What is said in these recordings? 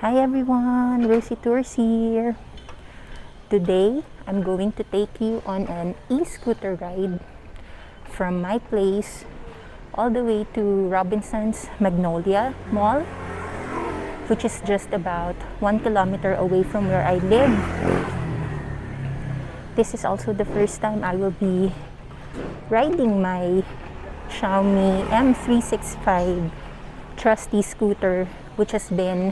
Hi everyone, roseytours here. Today, I'm going to take you on an e-scooter ride from my place all the way to Robinsons Magnolia Mall, which is just about 1 kilometer away from where I live. This is also the first time I will be riding my Xiaomi M365 trusty scooter, which has been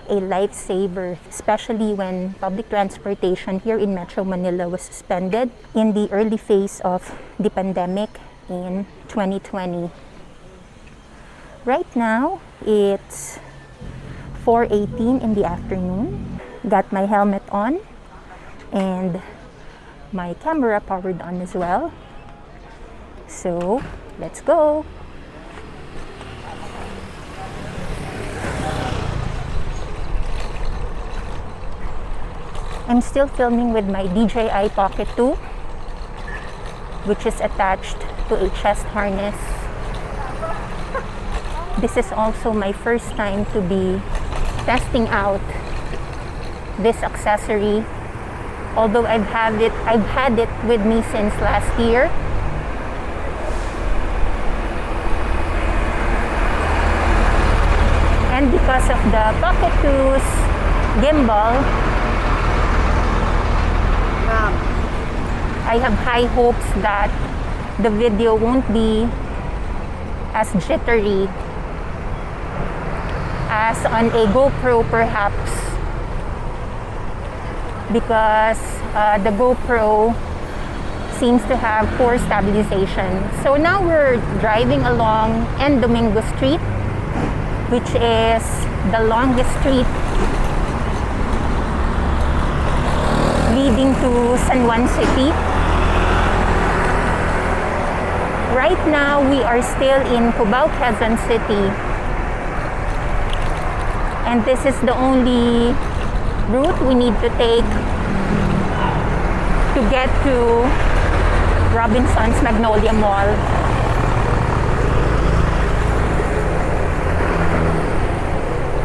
a lifesaver, especially when public transportation here in Metro Manila was suspended in the early phase of the pandemic in 2020. Right now, it's 4:18 in the afternoon. Got my helmet on and my camera powered on as well. So, let's go! I'm still filming with my DJI Pocket 2, which is attached to a chest harness. This is also my first time to be testing out this accessory, although I've had it with me since last year. And because of the Pocket 2's gimbal, I have high hopes that the video won't be as jittery as on a GoPro perhaps, because the GoPro seems to have poor stabilization. So now we're driving along Domingo Street, which is the longest street leading to San Juan City. Right now, we are still in Cubao, Quezon City. And this is the only route we need to take to get to Robinsons Magnolia Mall.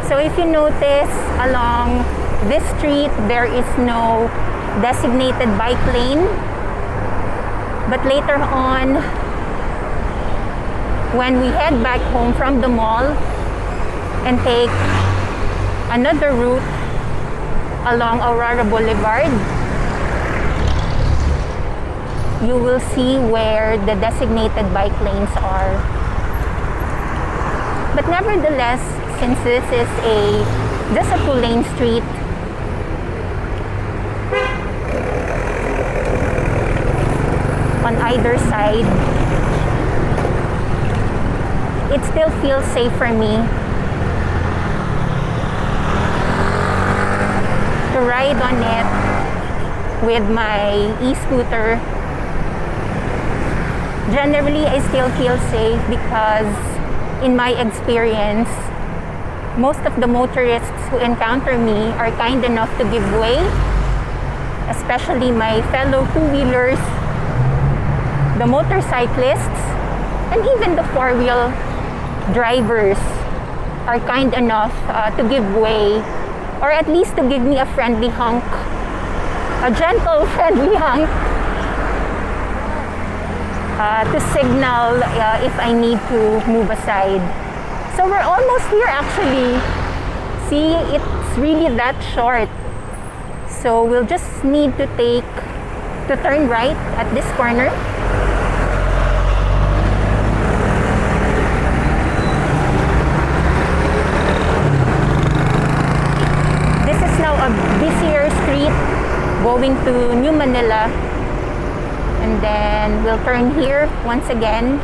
So if you notice, along this street, there is no designated bike lane. But later on, when we head back home from the mall and take another route along Aurora Blvd, you will see where the designated bike lanes are. But nevertheless, since this is just a two-lane street, on either side, it still feels safe for me to ride on it with my e-scooter. Generally, I still feel safe because, in my experience, most of the motorists who encounter me are kind enough to give way, especially my fellow two-wheelers, the motorcyclists, and even the four-wheel drivers are kind enough to give way, or at least to give me a friendly honk, a gentle friendly honk, to signal if I need to move aside. So we're almost here actually. See, it's really that short. So we'll just need to turn right at this corner. A busier street going to New Manila, and then we'll turn here once again.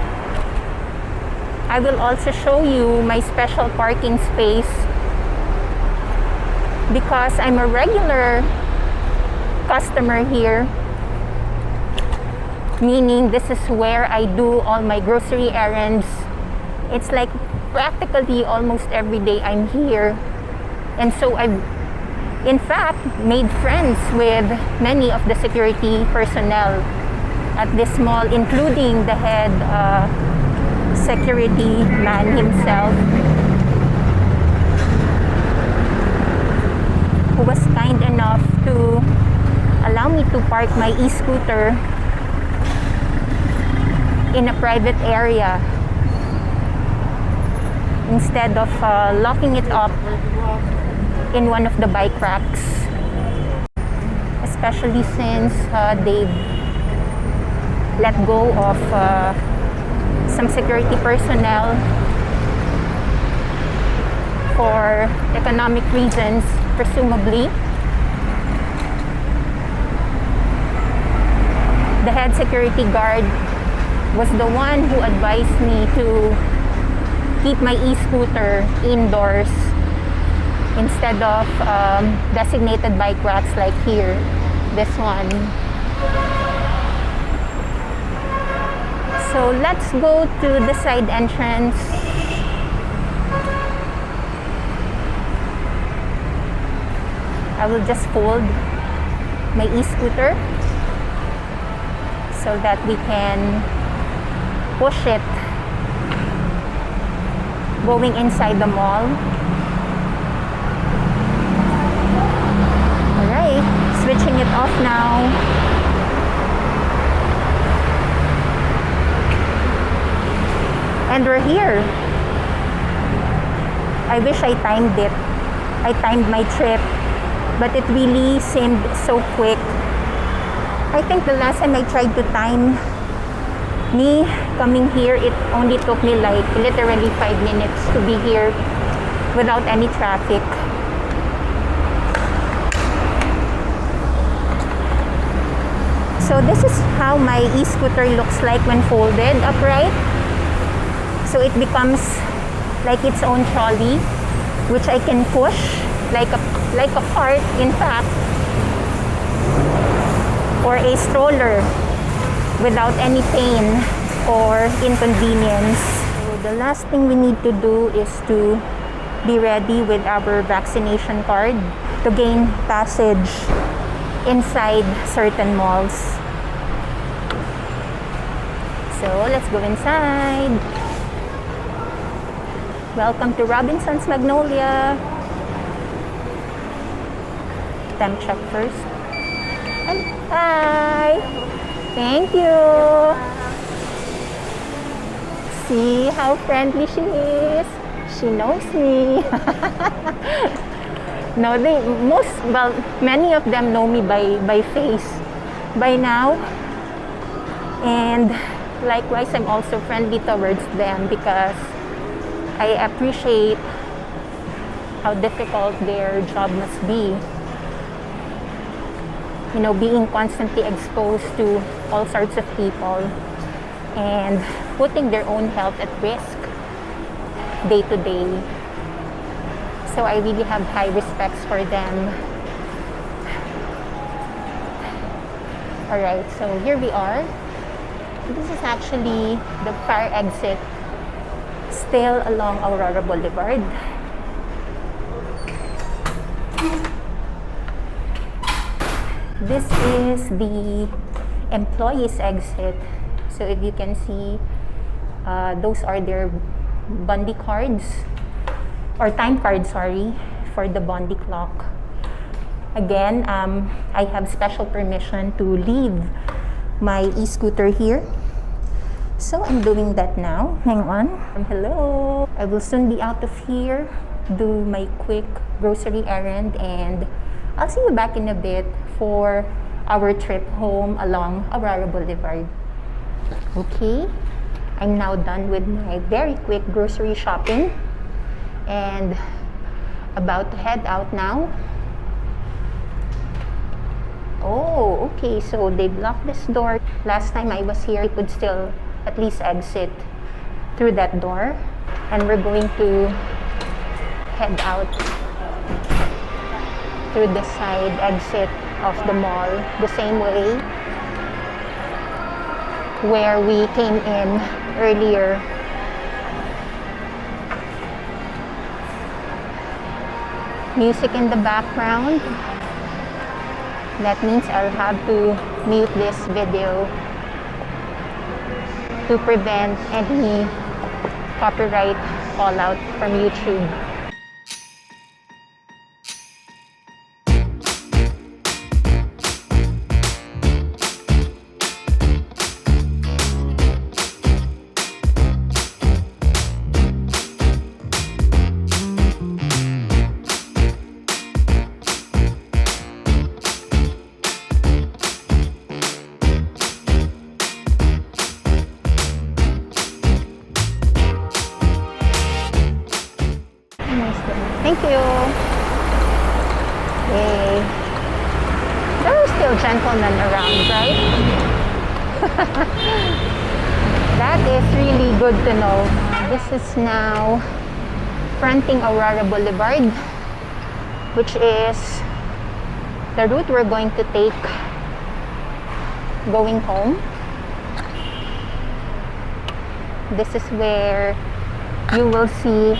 I will also show you my special parking space because I'm a regular customer here, meaning this is where I do all my grocery errands. It's like practically almost every day I'm here, and so I've in fact made friends with many of the security personnel at this mall, including the head security man himself. park my e-scooter in a private area instead of locking it up in one of the bike racks, especially since they've let go of some security personnel for economic reasons, presumably. The head security guard was the one who advised me to keep my e-scooter indoors instead of designated bike racks like here, this one. So let's go to the side entrance. I will just fold my e-scooter so that we can push it going inside the mall. Alright, switching it off now. And we're here. I wish I timed it. I timed my trip, but it really seemed so quick. I think the last time I tried to time me coming here, it only took me like literally 5 minutes to be here without any traffic. So this is how my e-scooter looks like when folded upright. So it becomes like its own trolley, which I can push like a cart, in fact, or a stroller without any pain or inconvenience. So the last thing we need to do is to be ready with our vaccination card to gain passage inside certain malls. So let's go inside. Welcome to Robinsons Magnolia. Temp check first. And hi! Thank you! See how friendly she is? She knows me. No, many of them know me by face by now. And likewise, I'm also friendly towards them because I appreciate how difficult their job must be. You know, being constantly exposed to all sorts of people and putting their own health at risk day to day. So I really have high respects for them. Alright, so here we are. This is actually the fire exit, still along Aurora Blvd. This is the employees exit. So if you can see, those are their Bondi cards, or time cards, sorry, for the Bondi clock. Again, I have special permission to leave my e-scooter here. So I'm doing that now. Hang on. Hello. I will soon be out of here, do my quick grocery errand, and I'll see you back in a bit for our trip home along Aurora Blvd. Okay, I'm now done with my very quick grocery shopping and about to head out now. Oh, okay, so they blocked this door. Last time I was here, I could still at least exit through that door, and we're going to head out through the side exit of the mall the same way where we came in earlier. Music in the background. That means I'll have to mute this video to prevent any copyright fallout from YouTube. Thank you. Yay. There are still gentlemen around, right? That is really good to know. This is now fronting Aurora Blvd, which is the route we're going to take going home. This is where you will see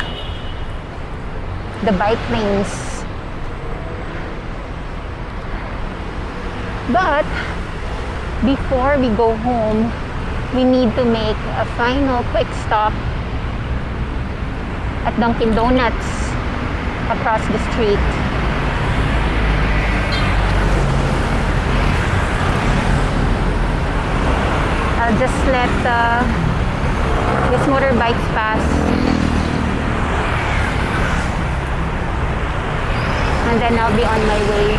the bike lanes. But before we go home, we need to make a final quick stop at Dunkin' Donuts across the street. I'll just let these motorbikes pass, and then I'll be on my way.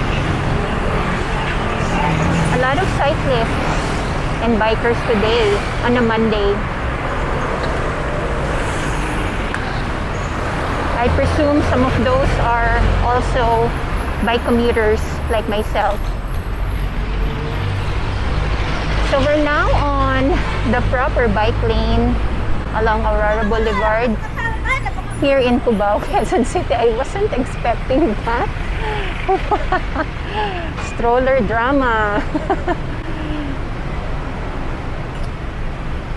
A lot of cyclists and bikers today on a Monday. I presume some of those are also bike commuters like myself. So we're now on the proper bike lane along Aurora Blvd here in Cubao, Quezon City. I wasn't expecting that. Stroller drama.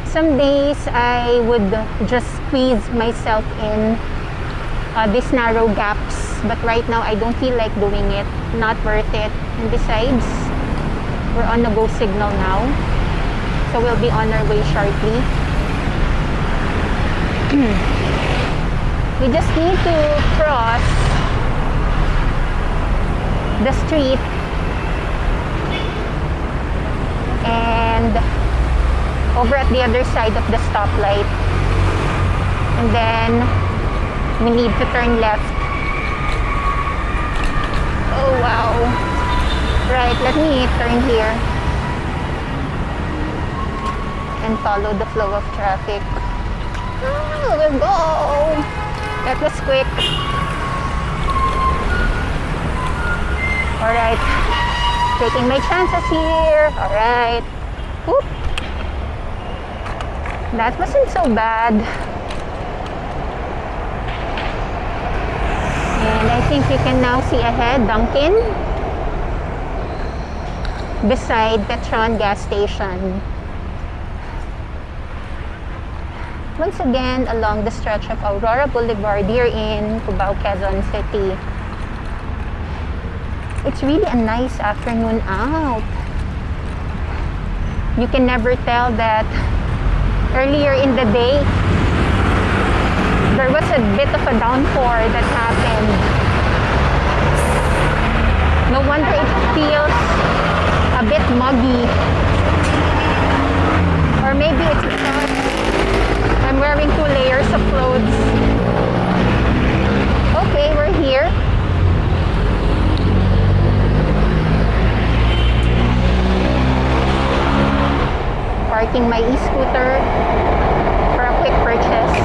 Some days I would just squeeze myself in these narrow gaps, but right now I don't feel like doing it. Not worth it. And besides, we're on the go signal now, so we'll be on our way shortly. We just need to cross the street and over at the other side of the stoplight, and then we need to turn left. Oh wow. Right, let me turn here and follow the flow of traffic. Oh, we'll go. That was quick. Alright, taking my chances here. Alright. Whoop. That wasn't so bad. And I think you can now see ahead Dunkin' beside Petron gas station. Once again, along the stretch of Aurora Blvd here in Cubao, Quezon City. It's really a nice afternoon out. You can never tell that earlier in the day there was a bit of a downpour that happened. No wonder it feels a bit muggy. Or maybe it's because I'm wearing 2 layers of clothes. Okay, we're here. Parking my e-scooter for a quick purchase.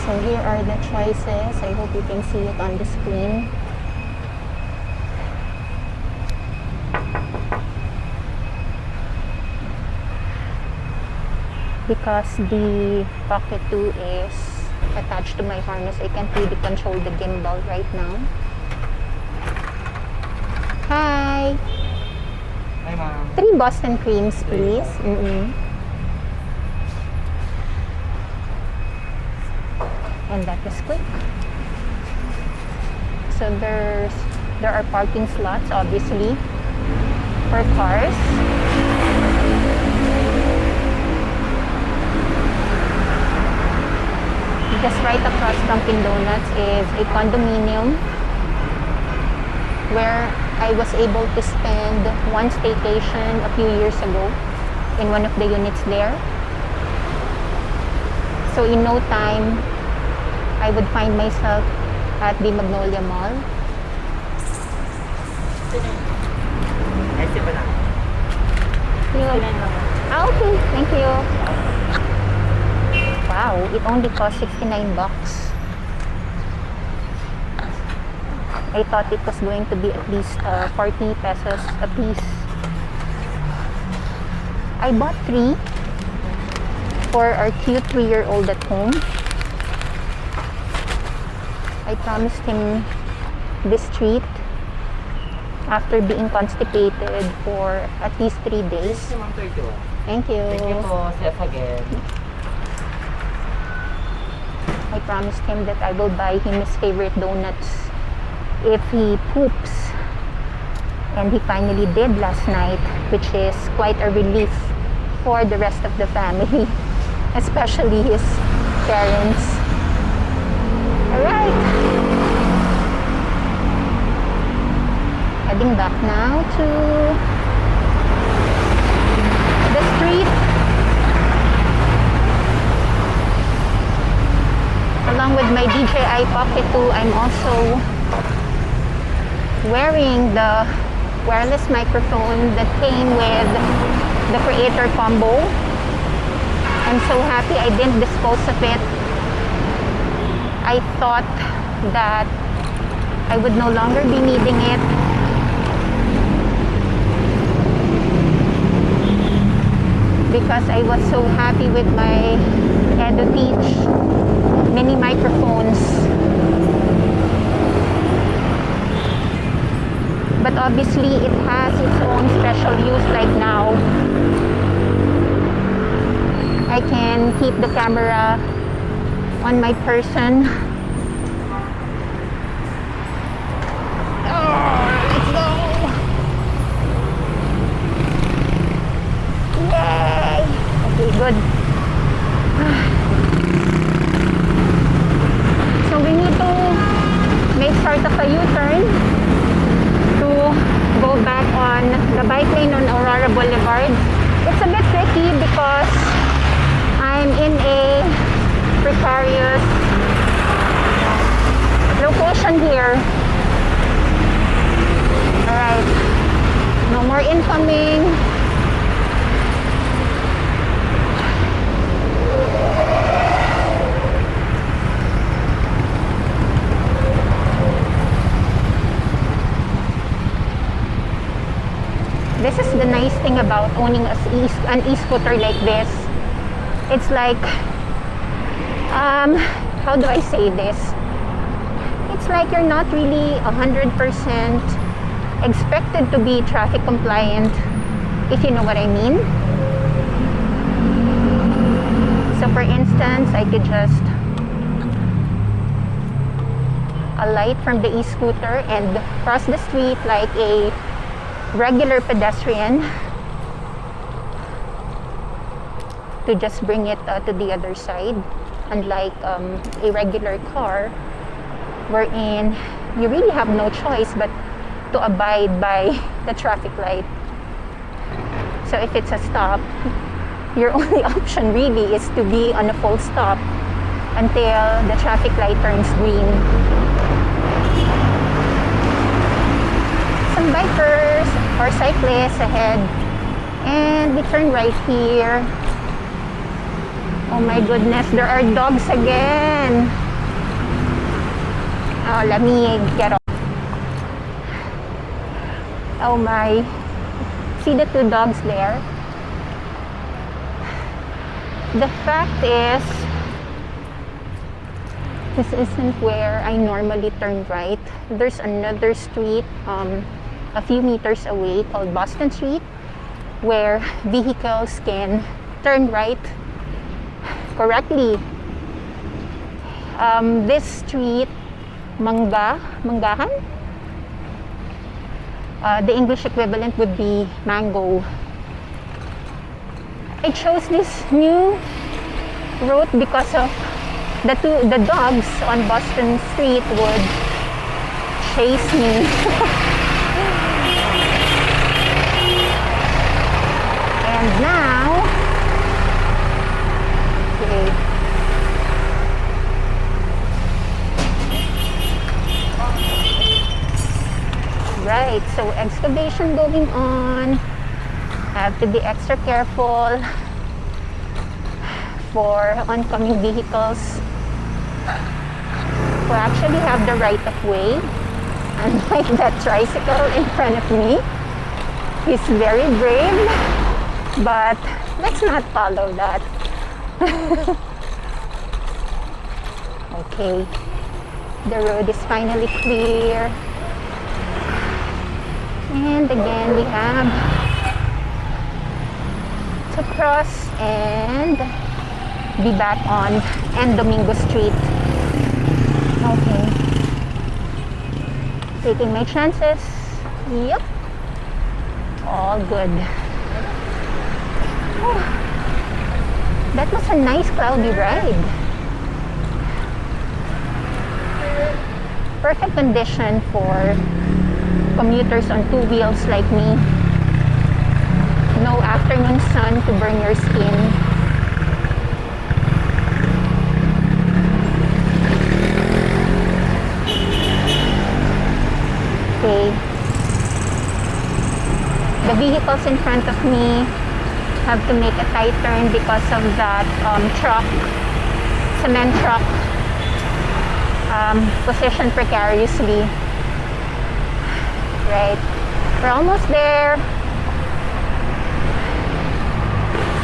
So here are the choices. I hope you can see it on the screen. Because the Pocket 2 is attached to my harness, I can't really control the gimbal right now. Hi! Hi, ma'am. 3 Boston creams, please. And that was quick. So there are parking slots, obviously, for cars. Just right across Dunkin' Donuts is a condominium where I was able to spend one staycation a few years ago in one of the units there. So in no time, I would find myself at the Magnolia Mall. Thank you. Wow, it only cost 69 bucks. I thought it was going to be at least 40 pesos a piece. I bought 3 for our cute 3-year-old at home. I promised him this treat after being constipated for at least 3 days. Thank you. Thank you po, Chef again. I promised him that I will buy him his favorite donuts if he poops. And he finally did last night, which is quite a relief for the rest of the family, especially his parents. Alright. Heading back now to the street. Along with my DJI Pocket 2, I'm also wearing the wireless microphone that came with the Creator combo. I'm so happy I didn't dispose of it. I thought that I would no longer be needing it. Because I was so happy with my EduTeach mini microphones. But obviously it has its own special use. Like now, I can keep the camera on my person. Let's go! Yay! Okay, good. So we need to make sort of a U-turn to go back on the bike lane on Aurora Blvd. It's a bit tricky because I'm in a precarious location here. Alright, no more incoming. This is the nice thing about owning an e-scooter like this. It's like, how do I say this? It's like you're not really 100% expected to be traffic compliant, if you know what I mean. So for instance, I could just alight from the e-scooter and cross the street like a regular pedestrian to just bring it to the other side, unlike a regular car wherein you really have no choice but to abide by the traffic light. So if it's a stop, your only option really is to be on a full stop until the traffic light turns green. Some bikers or cyclists ahead, and we turn right here. Oh my goodness, there are dogs again. Oh, let me get off. Oh my, see the 2 dogs there? The fact is, this isn't where I normally turn right. There's another street a few meters away called Boston Street where vehicles can turn right correctly. This street, Manggahan? The English equivalent would be Mango. I chose this new route because of the dogs on Boston Street would chase me. And now, okay. Right, so excavation going on. I have to be extra careful for oncoming vehicles who actually have the right of way, unlike that tricycle in front of me. He's very brave, but let's not follow that. Okay, the road is finally clear. And again, we have to cross and be back on Domingo Street. Okay. Taking my chances. Yep. All good. Oh, that was a nice cloudy ride. Perfect condition for commuters on two wheels like me. No afternoon sun to burn your skin. Okay. The vehicles in front of me have to make a tight turn because of that cement truck, positioned precariously. Right. We're almost there.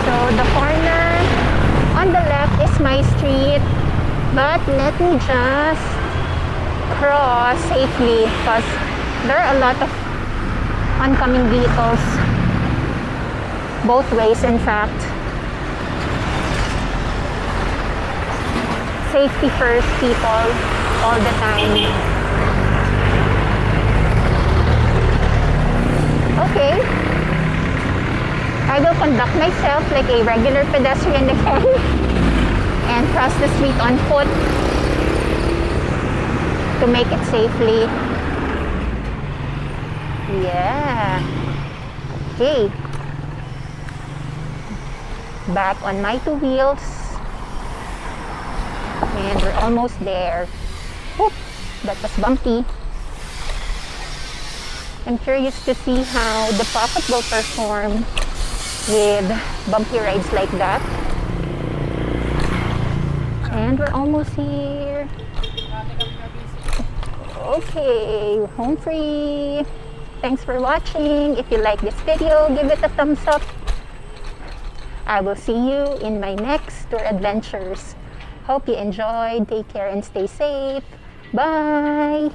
So the corner on the left is my street, but let me just cross safely because there are a lot of oncoming vehicles both ways. In fact, safety first, people, all the time. Okay, I will conduct myself like a regular pedestrian again and cross the street on foot to make it safely. Yeah. Okay. Back on my two wheels. And we're almost there. Whoop, that was bumpy. I'm curious to see how the Pocket will perform with bumpy rides like that. And we're almost here. Okay, home free. Thanks for watching. If you like this video, give it a thumbs up. I will see you in my next tour adventures. Hope you enjoyed. Take care and stay safe. Bye!